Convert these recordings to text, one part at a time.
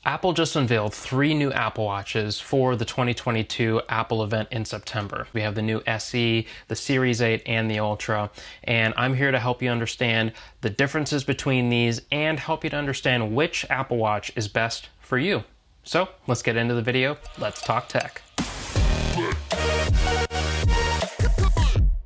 Apple just unveiled 3 new Apple Watches for the 2022 Apple event in September. We have the new SE, the Series 8, and the Ultra, and I'm here to help you understand the differences between these and help you to understand which Apple Watch is best for you. So let's get into the video. Let's talk tech.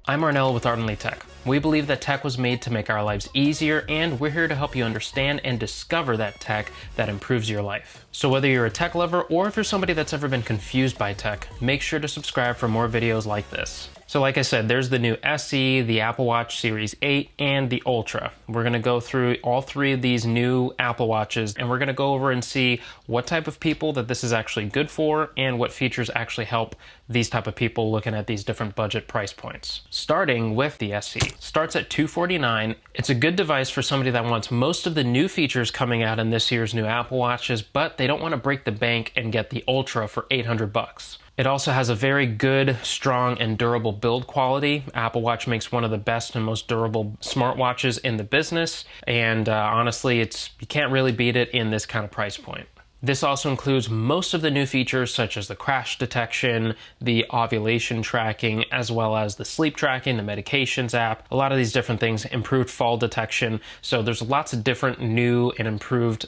I'm Arnell with Ardently Tech. We believe that tech was made to make our lives easier, and we're here to help you understand and discover that tech that improves your life. So whether you're a tech lover or if you're somebody that's ever been confused by tech, make sure to subscribe for more videos like this. So like I said, there's the new SE, the Apple Watch Series 8, and the Ultra. We're gonna go through all 3 of these new Apple Watches, and we're gonna go over and see what type of people that this is actually good for and what features actually help these type of people looking at these different budget price points. Starting with the SE. Starts at $249. It's a good device for somebody that wants most of the new features coming out in this year's new Apple Watches, but they don't wanna break the bank and get the Ultra for $800. It also has a very good, strong, and durable build quality. Apple Watch makes one of the best and most durable smartwatches in the business, and honestly, you can't really beat it in this kind of price point. This also includes most of the new features such as the crash detection, the ovulation tracking, as well as the sleep tracking, the medications app, a lot of these different things, improved fall detection. So there's lots of different new and improved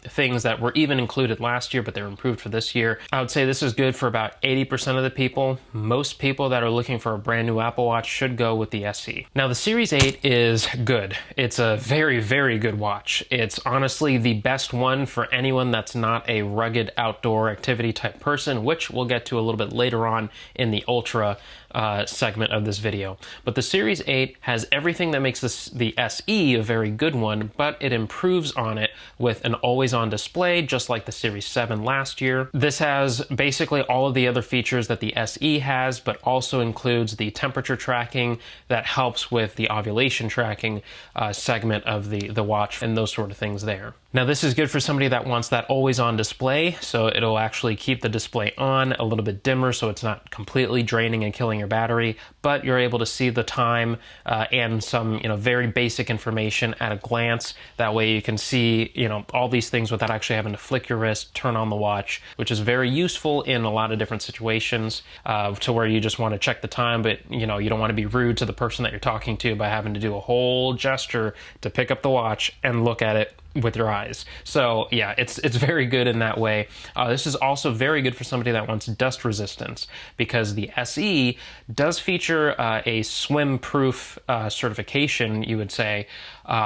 things that were even included last year, but they're improved for this year. I would say this is good for about 80% of the people. Most people that are looking for a brand new Apple Watch should go with the SE. Now the Series 8 is good. It's a very, very good watch. It's honestly the best one for anyone that's not a rugged outdoor activity type person, which we'll get to a little bit later on in the Ultra segment of this video. But the Series 8 has everything that makes the SE a very good one, but it improves on it with an always-on display, just like the Series 7 last year. This has basically all of the other features that the SE has, but also includes the temperature tracking that helps with the ovulation tracking segment of the watch and those sort of things there. Now this is good for somebody that wants that always-on display, so it'll actually keep the display on a little bit dimmer so it's not completely draining and killing your battery, but you're able to see the time and some very basic information at a glance. That way you can see all these things without actually having to flick your wrist, turn on the watch, which is very useful in a lot of different situations to where you just want to check the time, but you don't want to be rude to the person that you're talking to by having to do a whole gesture to pick up the watch and look at it with your eyes. So yeah, it's very good in that way. This is also very good for somebody that wants dust resistance, because the SE does feature a swim-proof certification, you would say.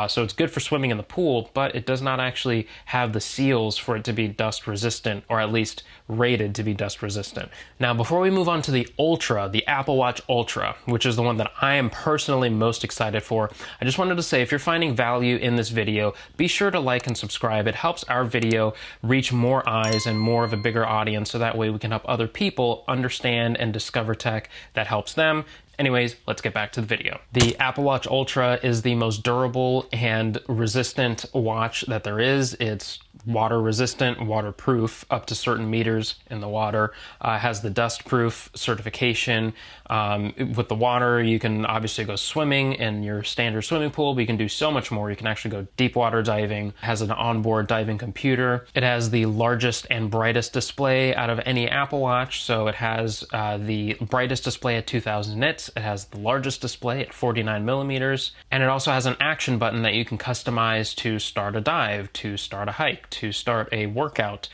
So it's good for swimming in the pool, but it does not actually have the seals for it to be dust resistant, or at least rated to be dust resistant. Now, before we move on to the Ultra, the Apple Watch Ultra, which is the one that I am personally most excited for, I just wanted to say, if you're finding value in this video, be sure to like and subscribe. It helps our video reach more eyes and more of a bigger audience, so that way we can help other people understand and discover tech that helps them. Anyways, let's get back to the video. The Apple Watch Ultra is the most durable and resistant watch that there is. It's water resistant, waterproof up to certain meters in the water. Has the dust proof certification. With the water, you can obviously go swimming in your standard swimming pool, but you can do so much more. You can actually go deep water diving. It has an onboard diving computer. It has the largest and brightest display out of any Apple Watch. So it has the brightest display at 2000 nits. It has the largest display at 49 millimeters. And it also has an action button that you can customize to start a dive, to start a hike, to start a workout,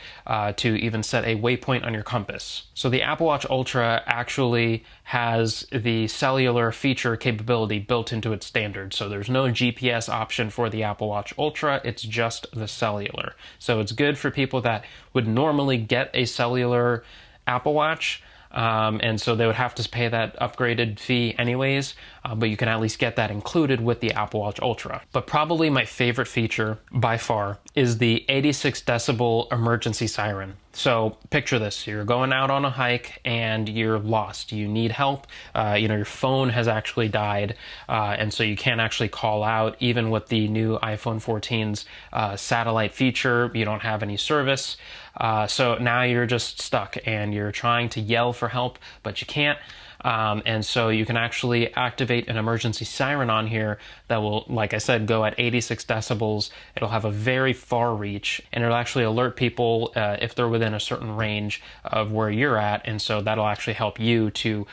to even set a waypoint on your compass. So the Apple Watch Ultra actually has the cellular feature capability built into its standard. So there's no GPS option for the Apple Watch Ultra, it's just the cellular. So it's good for people that would normally get a cellular Apple Watch, and so they would have to pay that upgraded fee anyways, but you can at least get that included with the Apple Watch Ultra. But probably my favorite feature by far is the 86 decibel emergency siren. So picture this, you're going out on a hike and you're lost, you need help, your phone has actually died, and so you can't actually call out. Even with the new iPhone 14's satellite feature, you don't have any service. So now you're just stuck and you're trying to yell for help, but you can't. And so you can actually activate an emergency siren on here that will, like I said, go at 86 decibels. It'll have a very far reach, and it'll actually alert people if they're within a certain range of where you're at. And so that'll actually help you to,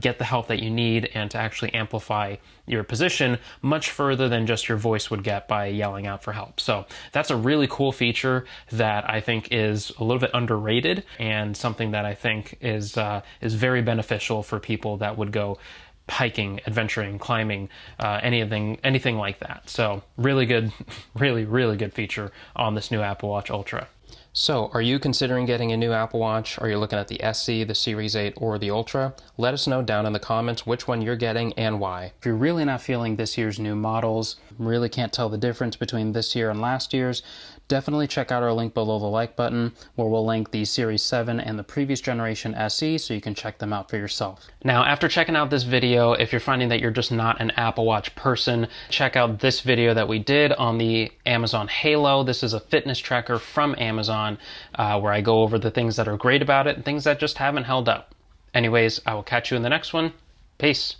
get the help that you need and to actually amplify your position much further than just your voice would get by yelling out for help. So that's a really cool feature that I think is a little bit underrated, and something that I think is very beneficial for people that would go hiking, adventuring, climbing, anything like that. So really good, really good feature on this new Apple Watch Ultra. So, are you considering getting a new Apple Watch? Are you looking at the SE, the Series 8, or the Ultra? Let us know down in the comments which one you're getting and why. If you're really not feeling this year's new models, really can't tell the difference between this year and last year's, definitely check out our link below the like button, where we'll link the Series 7 and the previous generation SE so you can check them out for yourself. Now, after checking out this video, if you're finding that you're just not an Apple Watch person, check out this video that we did on the Amazon Halo. This is a fitness tracker from Amazon, where I go over the things that are great about it and things that just haven't held up. Anyways, I will catch you in the next one. Peace.